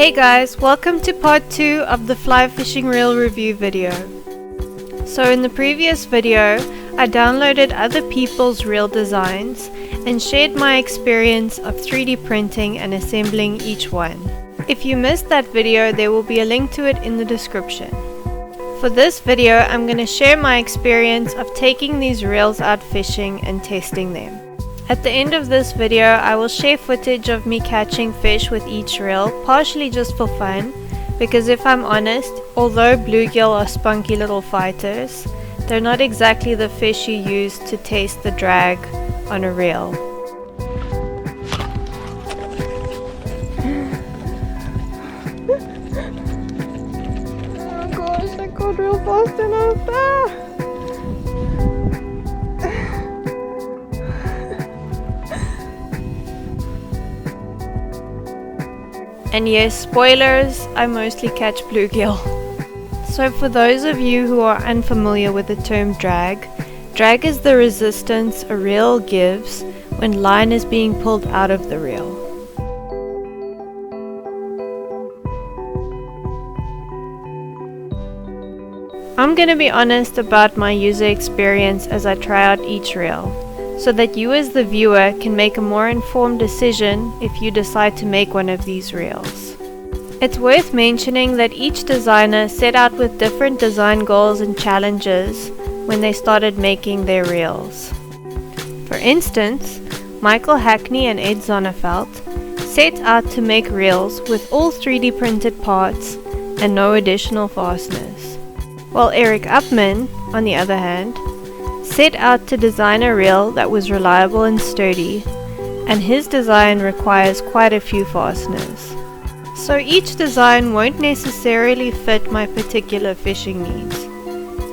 Hey guys, welcome to part 2 of the fly fishing reel review video. So in the previous video, I downloaded other people's reel designs and shared my experience of 3D printing and assembling each one. If you missed that video, there will be a link to it in the description. For this video, I'm going to share my experience of taking these reels out fishing and testing them. At the end of this video, I will share footage of me catching fish with each reel, partially just for fun, because if I'm honest, although bluegill are spunky little fighters, they're not exactly the fish you use to taste the drag on a reel. Oh gosh, I got real fast enough. And yes, spoilers, I mostly catch bluegill. So for those of you who are unfamiliar with the term drag, drag is the resistance a reel gives when line is being pulled out of the reel. I'm gonna be honest about my user experience as I try out each reel, so that you as the viewer can make a more informed decision if you decide to make one of these reels. It's worth mentioning that each designer set out with different design goals and challenges when they started making their reels. For instance, Michael Hackney and Ed Zonneveld set out to make reels with all 3D printed parts and no additional fasteners, while Erik Uppman, on the other hand, set out to design a reel that was reliable and sturdy, and his design requires quite a few fasteners. So each design won't necessarily fit my particular fishing needs,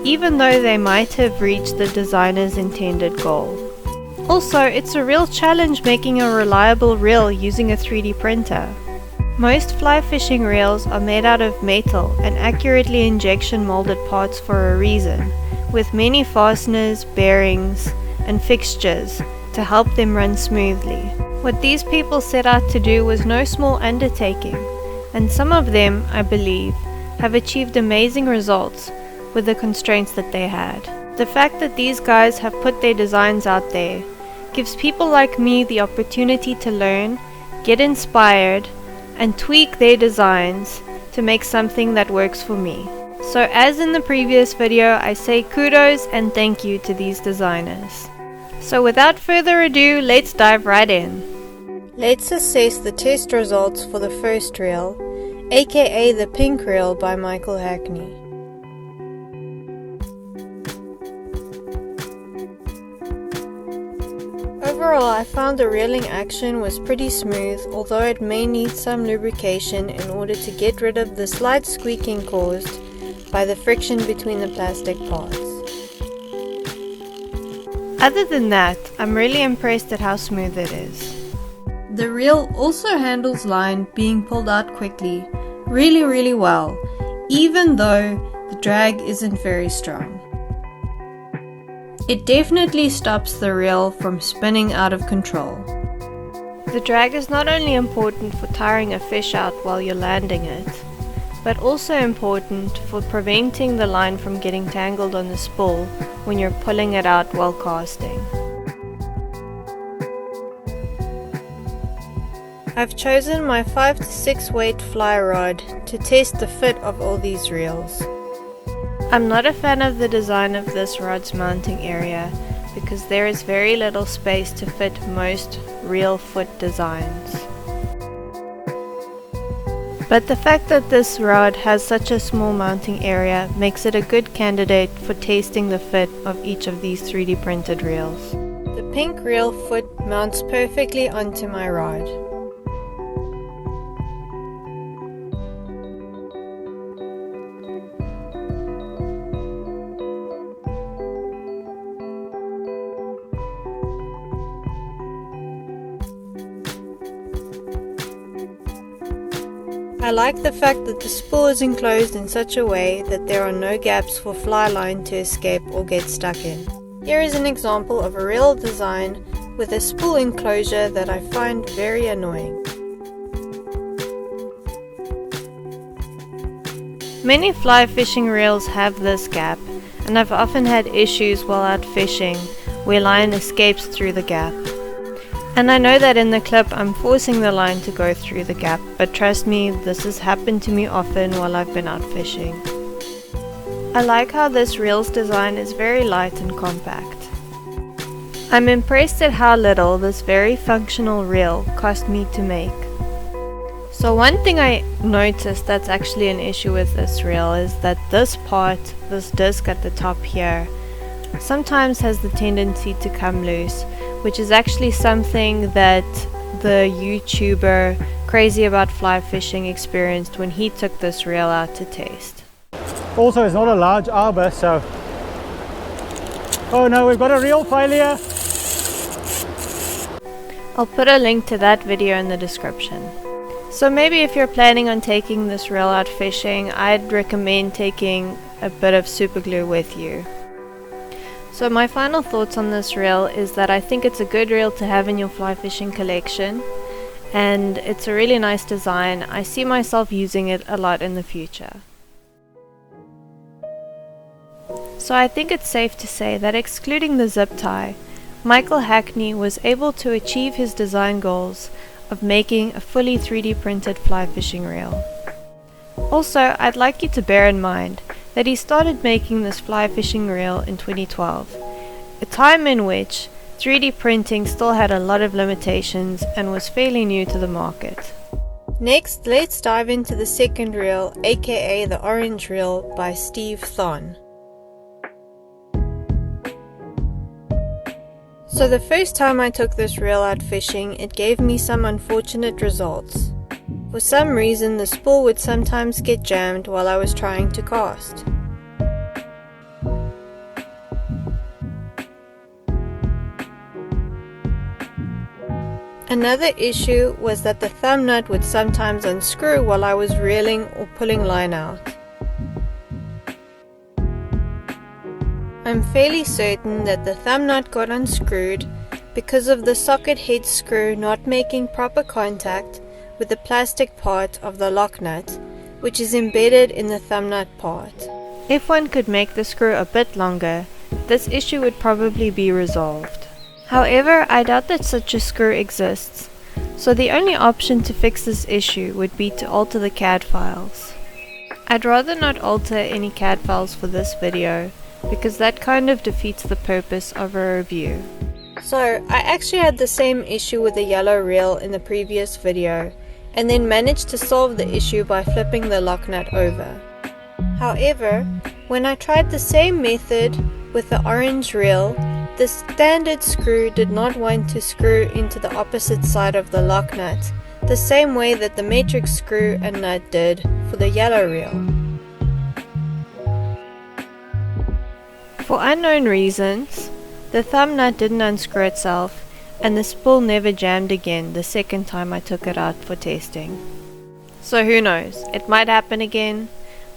even though they might have reached the designer's intended goal. Also, it's a real challenge making a reliable reel using a 3D printer. Most fly fishing reels are made out of metal and accurately injection molded parts for a reason, with many fasteners, bearings, and fixtures to help them run smoothly. What these people set out to do was no small undertaking, and some of them, I believe, have achieved amazing results with the constraints that they had. The fact that these guys have put their designs out there gives people like me the opportunity to learn, get inspired, and tweak their designs to make something that works for me. So as in the previous video, I say kudos and thank you to these designers. So without further ado, let's dive right in. Let's assess the test results for the first reel, aka the pink reel by Michael Hackney. Overall, I found the reeling action was pretty smooth, although it may need some lubrication in order to get rid of the slight squeaking caused by the friction between the plastic parts. Other than that, I'm really impressed at how smooth it is. The reel also handles line being pulled out quickly, really well, even though the drag isn't very strong. It definitely stops the reel from spinning out of control. The drag is not only important for tiring a fish out while you're landing it, but also important for preventing the line from getting tangled on the spool when you're pulling it out while casting. I've chosen my 5 to 6 weight fly rod to test the fit of all these reels. I'm not a fan of the design of this rod's mounting area because there is very little space to fit most reel foot designs. But the fact that this rod has such a small mounting area makes it a good candidate for testing the fit of each of these 3D printed reels. The pink reel foot mounts perfectly onto my rod. I like the fact that the spool is enclosed in such a way that there are no gaps for fly line to escape or get stuck in. Here is an example of a reel design with a spool enclosure that I find very annoying. Many fly fishing reels have this gap, and I've often had issues while out fishing where line escapes through the gap. And I know that in the clip I'm forcing the line to go through the gap, but trust me, this has happened to me often while I've been out fishing. I like how this reel's design is very light and compact. I'm impressed at how little this very functional reel cost me to make. So one thing I noticed that's actually an issue with this reel is that this part, this disc at the top here, sometimes has the tendency to come loose, which is actually something that the YouTuber Crazy About Fly Fishing experienced when he took this reel out to test. Also, it's not a large arbor, so... Oh no, we've got a reel failure! I'll put a link to that video in the description. So maybe if you're planning on taking this reel out fishing, I'd recommend taking a bit of super glue with you. So my final thoughts on this reel is that I think it's a good reel to have in your fly fishing collection, and it's a really nice design. I see myself using it a lot in the future. So I think it's safe to say that excluding the zip tie, Michael Hackney was able to achieve his design goals of making a fully 3D printed fly fishing reel. Also, I'd like you to bear in mind that he started making this fly fishing reel in 2012, a time in which 3D printing still had a lot of limitations and was fairly new to the market. Next, let's dive into the second reel, aka the orange reel by Steve Thone. So the first time I took this reel out fishing, it gave me some unfortunate results. For some reason, the spool would sometimes get jammed while I was trying to cast. Another issue was that the thumb nut would sometimes unscrew while I was reeling or pulling line out. I'm fairly certain that the thumb nut got unscrewed because of the socket head screw not making proper contact with the plastic part of the lock nut, which is embedded in the thumb nut part. If one could make the screw a bit longer, this issue would probably be resolved. However, I doubt that such a screw exists, so the only option to fix this issue would be to alter the CAD files. I'd rather not alter any CAD files for this video, because that kind of defeats the purpose of a review. So, I actually had the same issue with the yellow reel in the previous video, and then managed to solve the issue by flipping the lock nut over. However, when I tried the same method with the orange reel, the standard screw did not want to screw into the opposite side of the lock nut, the same way that the matrix screw and nut did for the yellow reel. For unknown reasons, the thumb nut didn't unscrew itself, and the spool never jammed again the second time I took it out for testing. So who knows, it might happen again.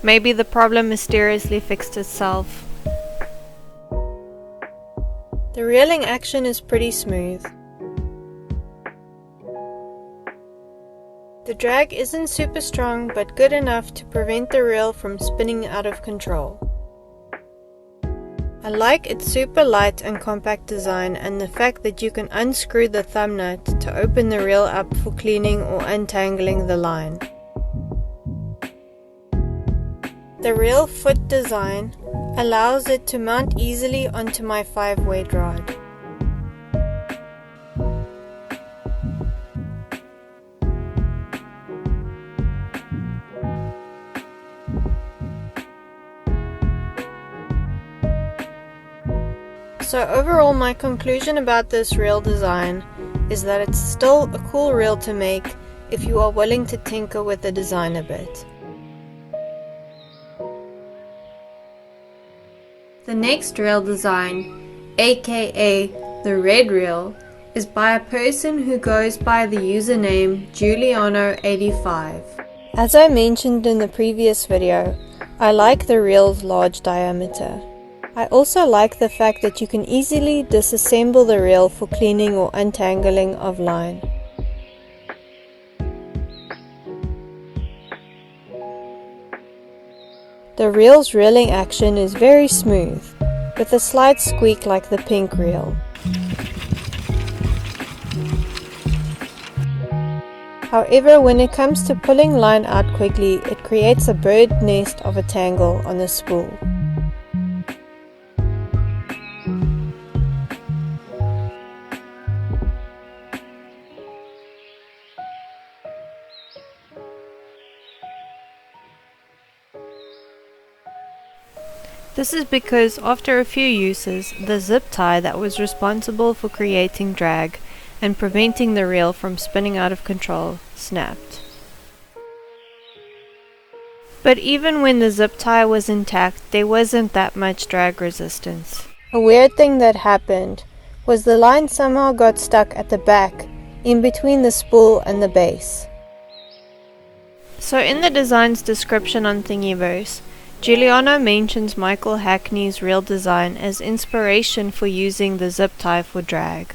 Maybe the problem mysteriously fixed itself. The reeling action is pretty smooth. The drag isn't super strong, but good enough to prevent the reel from spinning out of control. I like its super light and compact design and the fact that you can unscrew the thumb nut to open the reel up for cleaning or untangling the line. The reel foot design allows it to mount easily onto my 5-weight rod. So overall, my conclusion about this reel design is that it's still a cool reel to make if you are willing to tinker with the design a bit. The next reel design, aka the red reel, is by a person who goes by the username Giuliano85. As I mentioned in the previous video, I like the reel's large diameter. I also like the fact that you can easily disassemble the reel for cleaning or untangling of line. The reel's reeling action is very smooth, with a slight squeak like the pink reel. However, when it comes to pulling line out quickly, it creates a bird nest of a tangle on the spool. This is because after a few uses, the zip tie that was responsible for creating drag and preventing the reel from spinning out of control snapped. But even when the zip tie was intact, there wasn't that much drag resistance. A weird thing that happened was the line somehow got stuck at the back, in between the spool and the base. So in the design's description on Thingiverse, Giuliano mentions Michael Hackney's reel design as inspiration for using the zip tie for drag.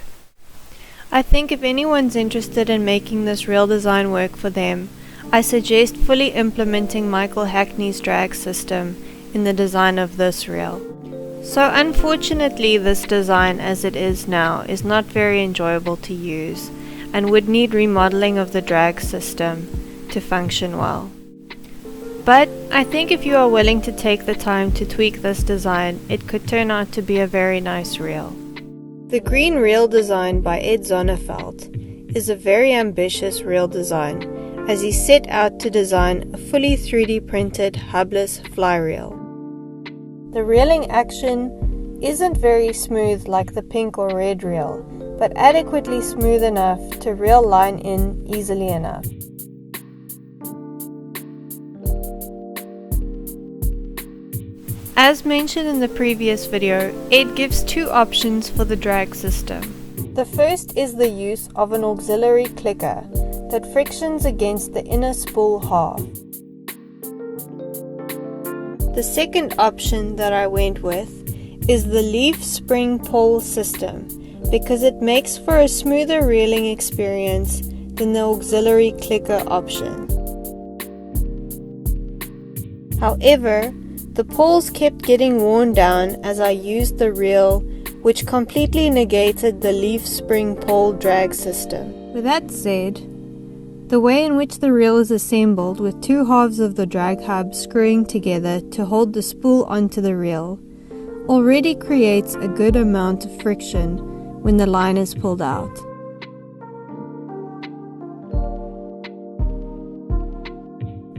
I think if anyone's interested in making this reel design work for them, I suggest fully implementing Michael Hackney's drag system in the design of this reel. So unfortunately, this design as it is now is not very enjoyable to use and would need remodeling of the drag system to function well. But I think if you are willing to take the time to tweak this design, it could turn out to be a very nice reel. The green reel design by Ed Zonneveld is a very ambitious reel design, as he set out to design a fully 3D printed hubless fly reel. The reeling action isn't very smooth like the pink or red reel, but adequately smooth enough to reel line in easily enough. As mentioned in the previous video, Ed gives two options for the drag system. The first is the use of an auxiliary clicker that frictions against the inner spool half. The second option that I went with is the leaf spring pole system because it makes for a smoother reeling experience than the auxiliary clicker option. However, the poles kept getting worn down as I used the reel, which completely negated the leaf spring pole drag system. With that said, the way in which the reel is assembled with two halves of the drag hub screwing together to hold the spool onto the reel already creates a good amount of friction when the line is pulled out.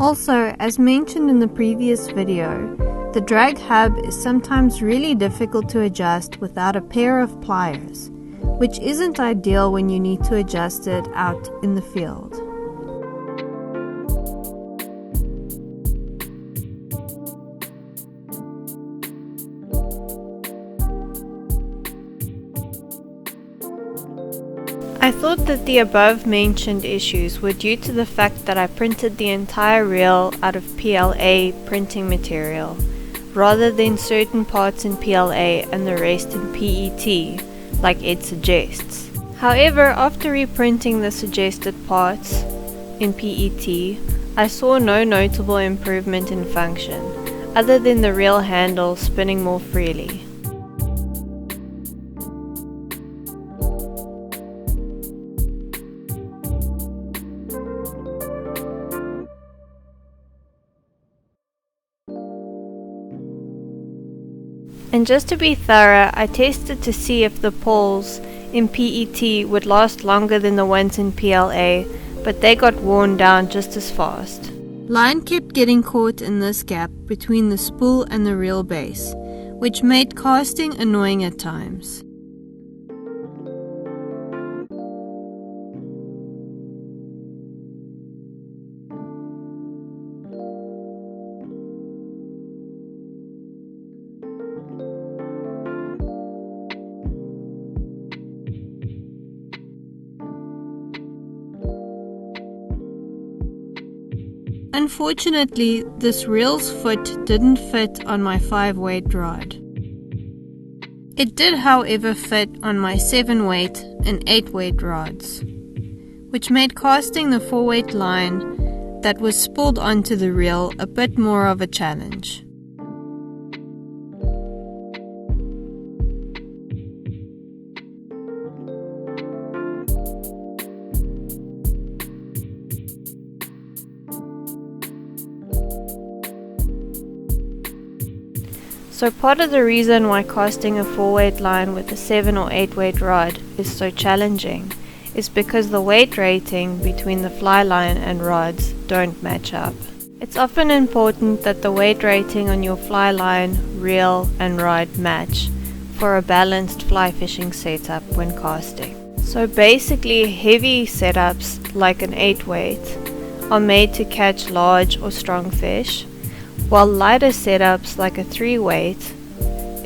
Also, as mentioned in the previous video, the drag hub is sometimes really difficult to adjust without a pair of pliers, which isn't ideal when you need to adjust it out in the field. I thought that the above mentioned issues were due to the fact that I printed the entire reel out of PLA printing material, rather than certain parts in PLA and the rest in PET, like Ed suggests. However, after reprinting the suggested parts in PET, I saw no notable improvement in function, other than the reel handle spinning more freely. And just to be thorough, I tested to see if the poles in PET would last longer than the ones in PLA, but they got worn down just as fast. Line kept getting caught in this gap between the spool and the reel base, which made casting annoying at times. Unfortunately, this reel's foot didn't fit on my 5-weight rod. It did, however, fit on my 7-weight and 8-weight rods, which made casting the 4-weight line that was spooled onto the reel a bit more of a challenge. So part of the reason why casting a 4-weight line with a 7 or 8-weight rod is so challenging is because the weight rating between the fly line and rods don't match up. It's often important that the weight rating on your fly line, reel and rod match for a balanced fly fishing setup when casting. So basically heavy setups like an 8-weight are made to catch large or strong fish, while lighter setups like a 3-weight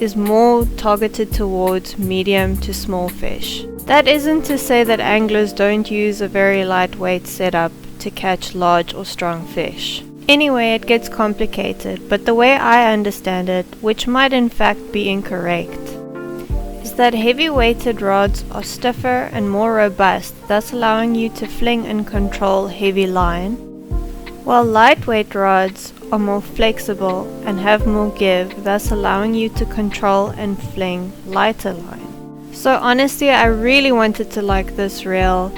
is more targeted towards medium to small fish. That isn't to say that anglers don't use a very lightweight setup to catch large or strong fish. Anyway, it gets complicated, but the way I understand it, which might in fact be incorrect, is that heavy weighted rods are stiffer and more robust, thus allowing you to fling and control heavy line, while lightweight rods are more flexible and have more give, thus allowing you to control and fling lighter line. So honestly, I really wanted to like this reel,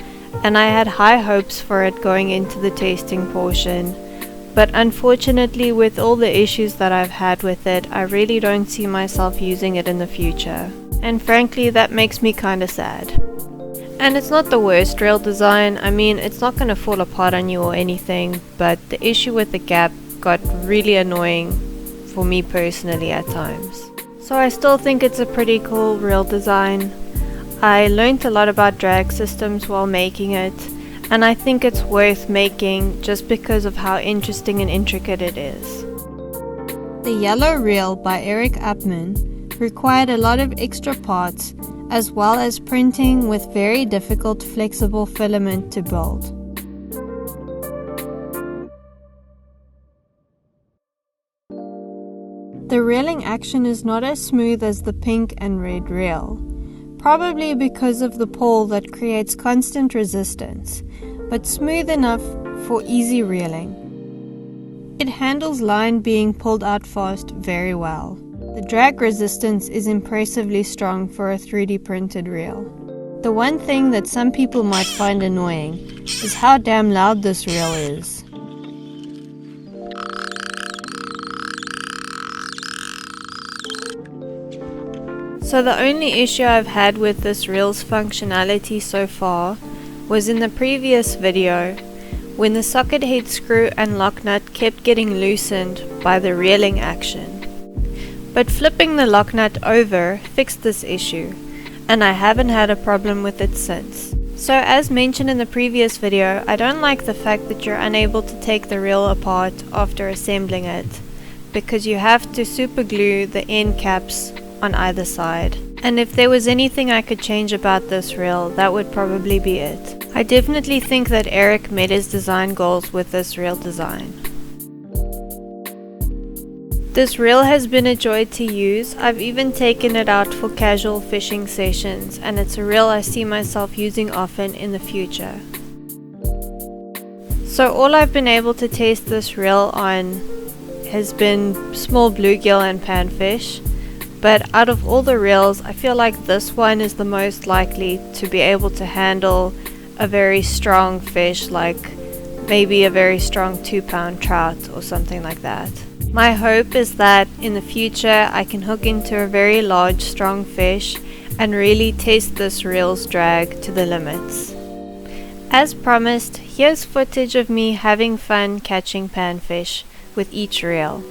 and I had high hopes for it going into the tasting portion, but unfortunately with all the issues that I've had with it, I really don't see myself using it in the future. And frankly, that makes me kinda sad. And it's not the worst reel design. I mean, it's not gonna fall apart on you or anything, but the issue with the gap got really annoying for me personally at times. So I still think it's a pretty cool reel design. I learned a lot about drag systems while making it, and I think it's worth making just because of how interesting and intricate it is. The yellow reel by Erik Uppman required a lot of extra parts as well as printing with very difficult flexible filament to build. The reeling action is not as smooth as the pink and red reel, probably because of the pole that creates constant resistance, but smooth enough for easy reeling. It handles line being pulled out fast very well. The drag resistance is impressively strong for a 3D printed reel. The one thing that some people might find annoying is how damn loud this reel is. So the only issue I've had with this reel's functionality so far was in the previous video when the socket head screw and lock nut kept getting loosened by the reeling action. But flipping the lock nut over fixed this issue, and I haven't had a problem with it since. So as mentioned in the previous video, I don't like the fact that you're unable to take the reel apart after assembling it, because you have to super glue the end caps on either side. And if there was anything I could change about this reel, that would probably be it. I definitely think that Erik met his design goals with this reel design. This reel has been a joy to use. I've even taken it out for casual fishing sessions, and it's a reel I see myself using often in the future. So all I've been able to taste this reel on has been small bluegill and panfish, but out of all the reels, I feel like this one is the most likely to be able to handle a very strong fish, like maybe a very strong 2-pound trout or something like that. My hope is that in the future I can hook into a very large strong fish and really test this reel's drag to the limits. As promised, here's footage of me having fun catching panfish with each reel.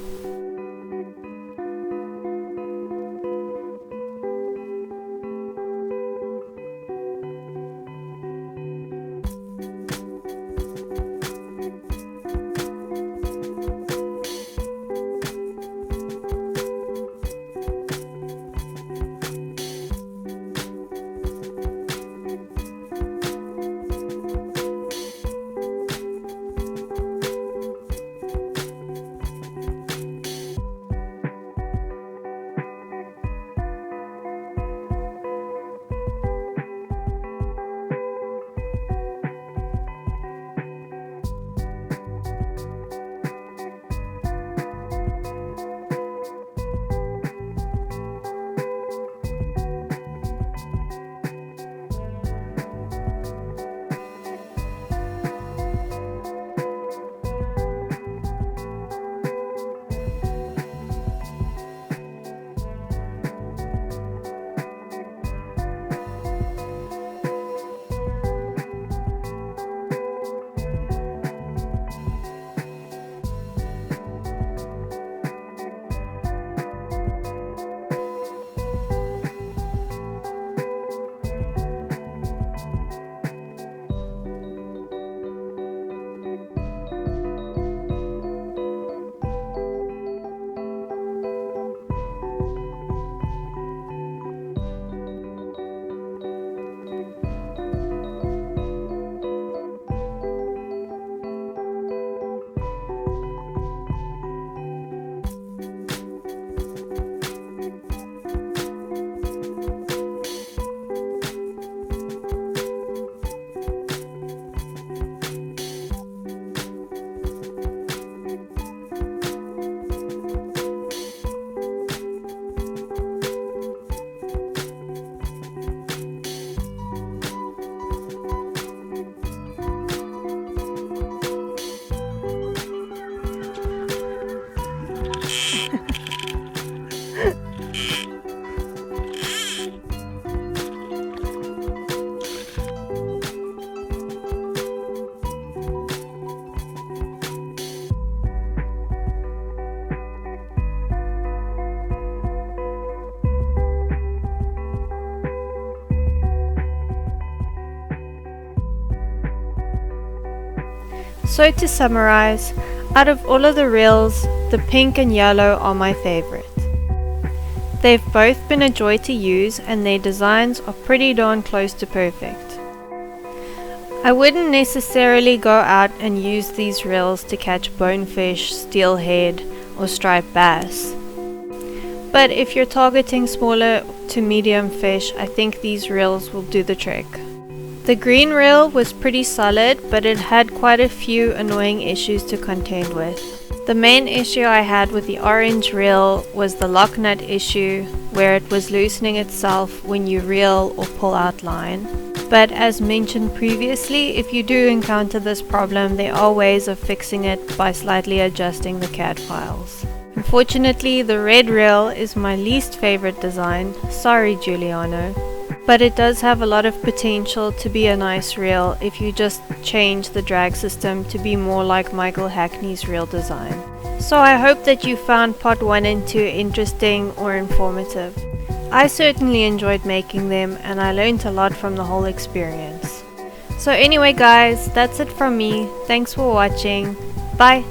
So to summarize, out of all of the reels, the pink and yellow are my favorite. They've both been a joy to use and their designs are pretty darn close to perfect. I wouldn't necessarily go out and use these reels to catch bonefish, steelhead or striped bass. But if you're targeting smaller to medium fish, I think these reels will do the trick. The green reel was pretty solid, but it had quite a few annoying issues to contend with. The main issue I had with the orange reel was the lock nut issue, where it was loosening itself when you reel or pull out line. But as mentioned previously, if you do encounter this problem, there are ways of fixing it by slightly adjusting the CAD files. Unfortunately, the red reel is my least favorite design. Sorry, Giuliano. But it does have a lot of potential to be a nice reel if you just change the drag system to be more like Michael Hackney's reel design. So I hope that you found part 1 and 2 interesting or informative. I certainly enjoyed making them and I learned a lot from the whole experience. So anyway guys, that's it from me. Thanks for watching. Bye!